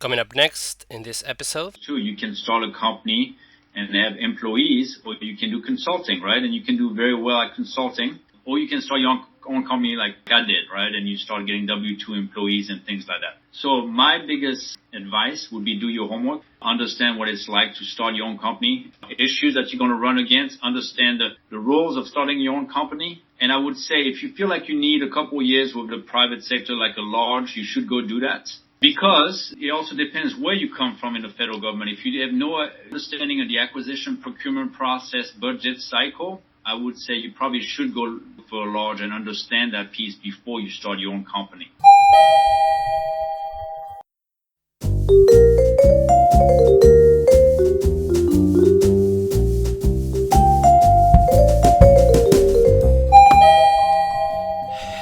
Coming up next in this episode. Too, you can start a company and have employees, or you can do consulting, right? And you can do very well at consulting, or you can start your own company like I did, right? And you start getting W-2 employees and things like that. So my biggest advice would be do your homework, understand what it's like to start your own company, issues that you're going to run against, understand the rules of starting your own company. And I would say if you feel like you need a couple of years with the private sector, like a large, you should go do that. Because it also depends where you come from in the federal government. If you have no understanding of the acquisition, procurement process, budget cycle, I would say you probably should go for a large and understand that piece before you start your own company.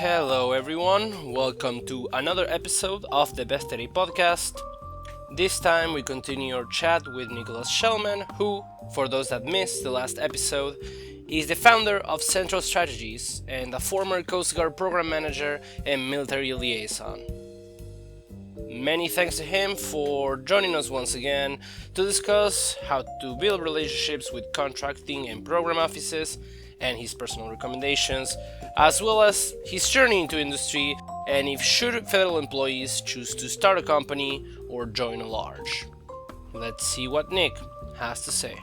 Hello everyone, welcome to another episode of the Best8a Podcast. This time we continue our chat with Nicolas Schellman, who, for those that missed the last episode, is the founder of Central Strategies and a former Coast Guard program manager and military liaison. Many thanks to him for joining us once again to discuss how to build relationships with contracting and program offices and his personal recommendations, as well as his journey into industry and if should federal employees choose to start a company or join a large. Let's see what Nick has to say.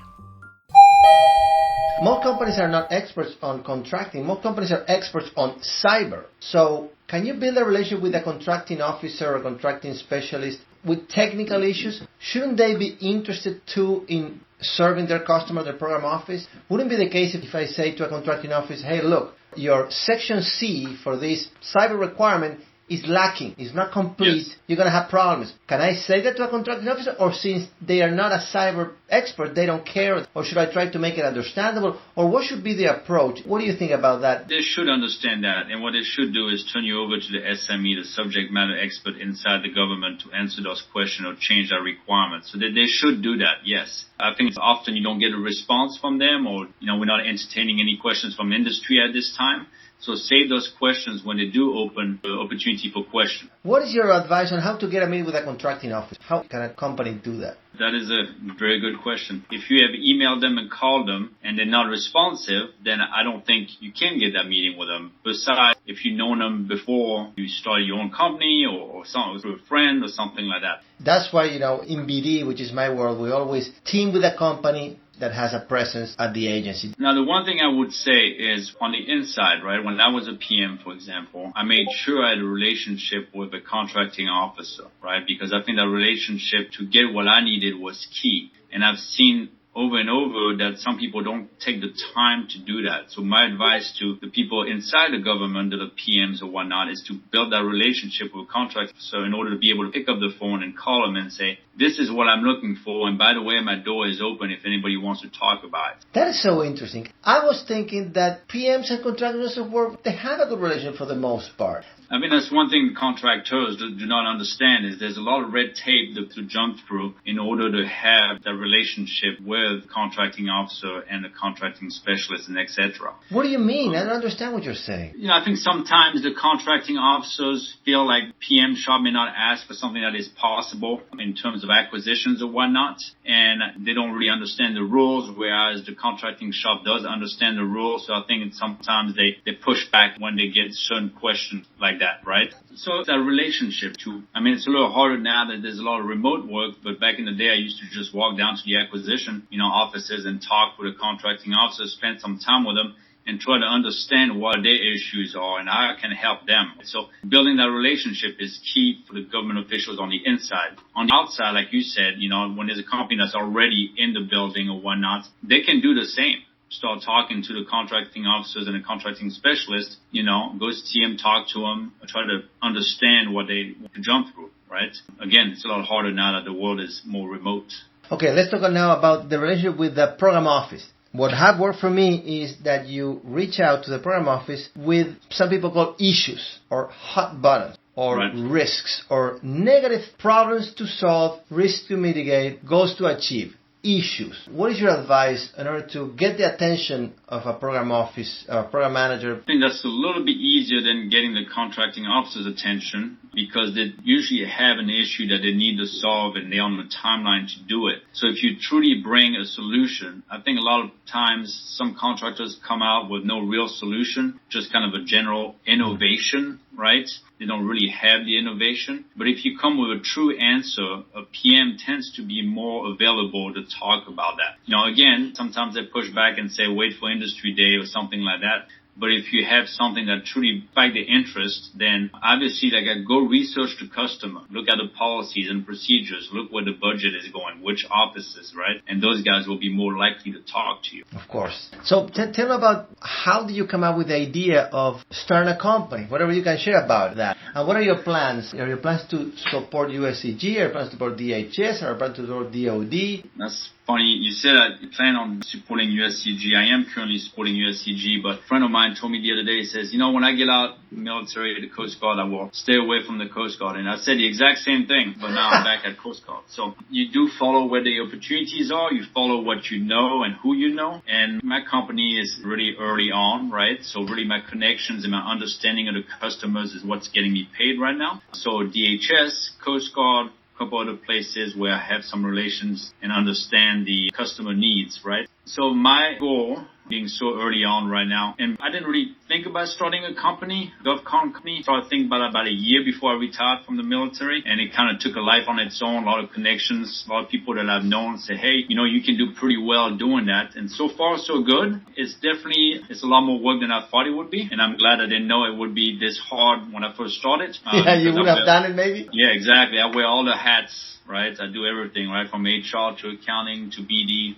Most companies are not experts on contracting. Most companies are experts on cyber. So can you build a relationship with a contracting officer or contracting specialist with technical issues? Shouldn't they be interested too in serving their customer, their program office? Wouldn't it be the case if I say to a contracting office, hey, look, your section C for this cyber requirement is lacking, is not complete, yes. You're going to have problems. Can I say that to a contracting officer? Or since they are not a cyber expert, they don't care? Or should I try to make it understandable? Or what should be the approach? What do you think about that? They should understand that. And what they should do is turn you over to the SME, the subject matter expert inside the government, to answer those questions or change their requirements. So they should do that, yes. I think often you don't get a response from them, or we're not entertaining any questions from industry at this time. So save those questions when they do open the opportunity for questions. What is your advice on how to get a meeting with a contracting office? How can a company do that? That is a very good question. If you have emailed them and called them and they're not responsive, then I don't think you can get that meeting with them. Besides, if you've known them before you started your own company or something through a friend or something like that. That's why, in BD, which is my world, we always team with a company that has a presence at the agency. Now, the one thing I would say is on the inside, right? When I was a PM, for example, I made sure I had a relationship with a contracting officer, right? Because I think that relationship to get what I needed was key. And I've seen over and over that some people don't take the time to do that. So my advice to the people inside the government, the PMs or whatnot, is to build that relationship with contractors. So in order to be able to pick up the phone and call them and say, this is what I'm looking for. And by the way, my door is open if anybody wants to talk about it. That is so interesting. I was thinking that PMs and contractors they have a good relationship for the most part. I mean, that's one thing contractors do not understand is there's a lot of red tape to jump through in order to have that relationship with contracting officer and the contracting specialist and etc. What do you mean? I don't understand what you're saying. I think sometimes the contracting officers feel like PM shop may not ask for something that is possible in terms of acquisitions or whatnot, and they don't really understand the rules, whereas the contracting shop does understand the rules. So I think sometimes they push back when they get certain questions like that, right? So that relationship too. I mean, it's a little harder now that there's a lot of remote work, but back in the day, I used to just walk down to the acquisition, offices and talk with a contracting officer, spend some time with them and try to understand what their issues are and how I can help them. So building that relationship is key for the government officials on the inside. On the outside, like you said, when there's a company that's already in the building or whatnot, they can do the same. Start talking to the contracting officers and the contracting specialists, go see them, talk to them, try to understand what they jump through, right? Again, it's a lot harder now that the world is more remote. Okay, let's talk now about the relationship with the program office. What have worked for me is that you reach out to the program office with some people call issues or hot buttons or risks or negative problems to solve, risks to mitigate, goals to achieve. issues. What is your advice in order to get the attention of a program office, program manager? I think that's a little bit easier than getting the contracting officer's attention because they usually have an issue that they need to solve and they're on the timeline to do it. So if you truly bring a solution, I think a lot of times some contractors come out with no real solution, just kind of a general innovation, right? They don't really have the innovation. But if you come with a true answer, a PM tends to be more available to talk about that. Again, sometimes they push back and say, wait for industry day or something like that. But if you have something that truly spikes the interest, then obviously go research the customer, look at the policies and procedures, look where the budget is going, which offices, right? And those guys will be more likely to talk to you. Of course. So tell me about how did you come up with the idea of starting a company? Whatever you can share about that. And what are your plans? Are your plans to support USCG? Are your plans to support DHS? Are your plans to support DOD? That's funny. You said that you plan on supporting USCG. I am currently supporting USCG, but a friend of mine told me the other day, he says, when I get out military, the Coast Guard, I will stay away from the Coast Guard. And I said the exact same thing, but now I'm back at Coast Guard. So you do follow where the opportunities are. You follow what you know and who you know. And my company is really early on, right? So really my connections and my understanding of the customers is what's getting me paid right now. So DHS, Coast Guard, couple other places where I have some relations and understand the customer needs, right? So my goal, being so early on right now, and I didn't really think about starting a company, GovCon company. Started thinking about a year before I retired from the military, and it kind of took a life on its own. A lot of connections, a lot of people that I've known say, hey, you can do pretty well doing that. And so far, so good. It's a lot more work than I thought it would be, and I'm glad I didn't know it would be this hard when I first started. Yeah, you would have done it maybe? Yeah, exactly. I wear all the hats, right? I do everything, right? From HR to accounting to BD,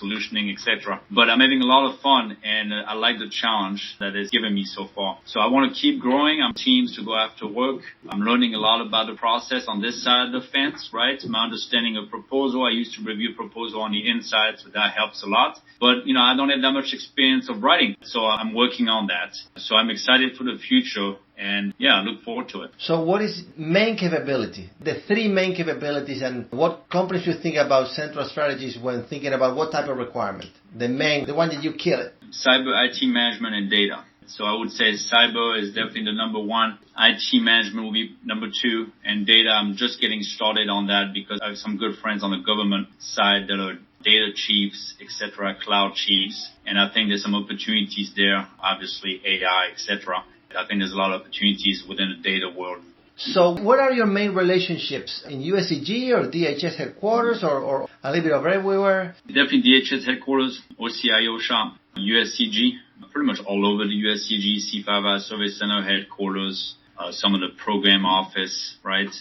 solutioning, etc. But I'm having a lot of fun, and I like the challenge that it's given me so far. So I want to keep growing. I'm teams to go after work. I'm learning a lot about the process on this side of the fence, right? My understanding of proposal. I used to review proposal on the inside, so that helps a lot. But, I don't have that much experience of writing, so I'm working on that. So I'm excited for the future. And I look forward to it. So what is main capability? The three main capabilities, and what companies should think about central strategies when thinking about what type of requirement? The one that you kill it. Cyber, IT management, and data. So I would say cyber is definitely the number one. IT management will be number two. And data, I'm just getting started on that because I have some good friends on the government side that are data chiefs, etc., cloud chiefs. And I think there's some opportunities there, obviously AI, etc. I think there's a lot of opportunities within the data world. So what are your main relationships in USCG or DHS headquarters or a little bit of everywhere? Definitely DHS headquarters, OCIO shop, USCG, pretty much all over the USCG, C5I Service Center headquarters, some of the program office, right?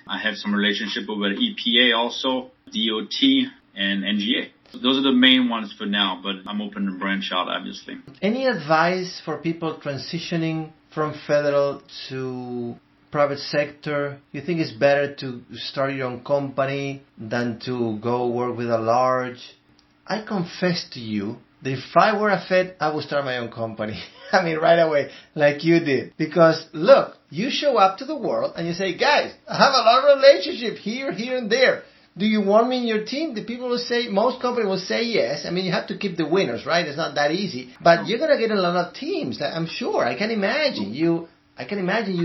I have some relationship with EPA also, DOT, and NGA. Those are the main ones for now, but I'm open to branch out, obviously. Any advice for people transitioning from federal to private sector? You think it's better to start your own company than to go work with a large? I confess to you that if I were a Fed, I would start my own company. I mean, right away, like you did. Because, look, you show up to the world and you say, guys, I have a lot of relationship here, and there. Do you want me in your team? The people will say, most companies will say yes. I mean, you have to keep the winners, right? It's not that easy. But you're going to get a lot of teams, I'm sure. I can imagine you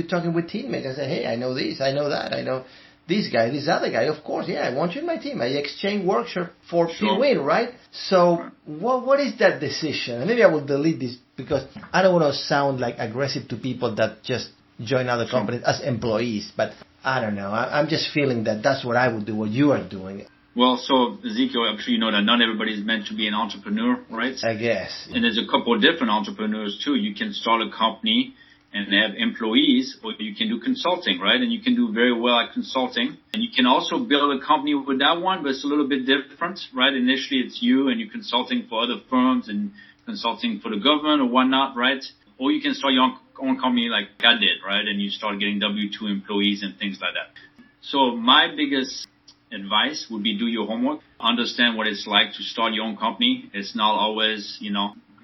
talking with teammates and say, hey, I know this, I know that, I know this guy, this other guy. Of course, I want you in my team. I exchange workshop for win, right? So what is that decision? And maybe I will delete this because I don't want to sound like aggressive to people that just join other companies as employees. But I don't know. I'm just feeling that that's what I would do, what you are doing. Well, so Ezekiel, I'm sure you know that not everybody is meant to be an entrepreneur, right? I guess. And there's a couple of different entrepreneurs too. You can start a company and have employees, or you can do consulting, right? And you can do very well at consulting. And you can also build a company with that one, but it's a little bit different, right? Initially, it's you and you're consulting for other firms and consulting for the government or whatnot, right? Or you can start your own company like I did, right? And you start getting W-2 employees and things like that. So my biggest advice would be do your homework. Understand what it's like to start your own company. It's not always,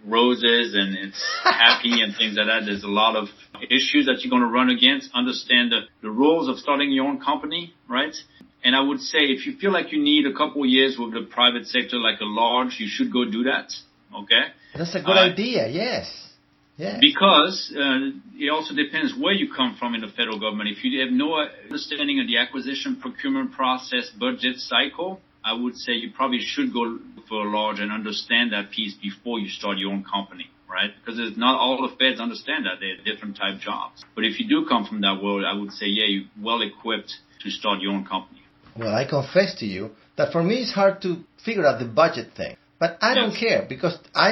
roses and it's happy and things like that. There's a lot of issues that you're going to run against. Understand the rules of starting your own company, right? And I would say if you feel like you need a couple of years with the private sector, like a large, you should go do that. Okay? That's a good idea, yes. Yeah. Because it also depends where you come from in the federal government. If you have no understanding of the acquisition, procurement process, budget cycle, I would say you probably should go for a large and understand that piece before you start your own company, right? Because it's not all the feds understand that. They're different type jobs. But if you do come from that world, I would say, yeah, you're well equipped to start your own company. Well, I confess to you that for me it's hard to figure out the budget thing. But I don't care because I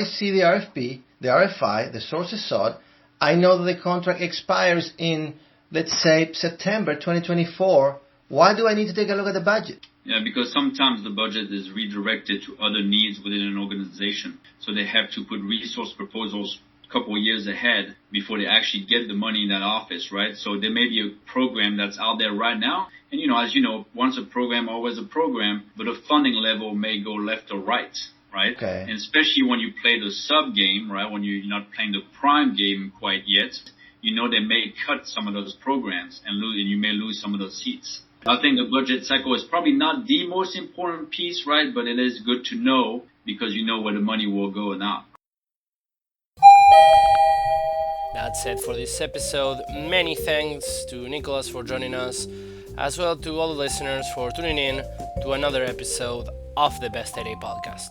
see the RFP, the RFI, the sources sought. I know that the contract expires in, let's say, September 2024. Why do I need to take a look at the budget? Yeah, because sometimes the budget is redirected to other needs within an organization. So they have to put resource proposals a couple of years ahead before they actually get the money in that office, right? So there may be a program that's out there right now. And, as you know, once a program, always a program, but the funding level may go left or right, right? Okay. And especially when you play the sub game, right, when you're not playing the prime game quite yet, they may cut some of those programs and you may lose some of those seats. I think the budget cycle is probably not the most important piece, right? But it is good to know because you know where the money will go or not. That's it for this episode. Many thanks to Nicolas for joining us, as well to all the listeners for tuning in to another episode of the Best8a Podcast.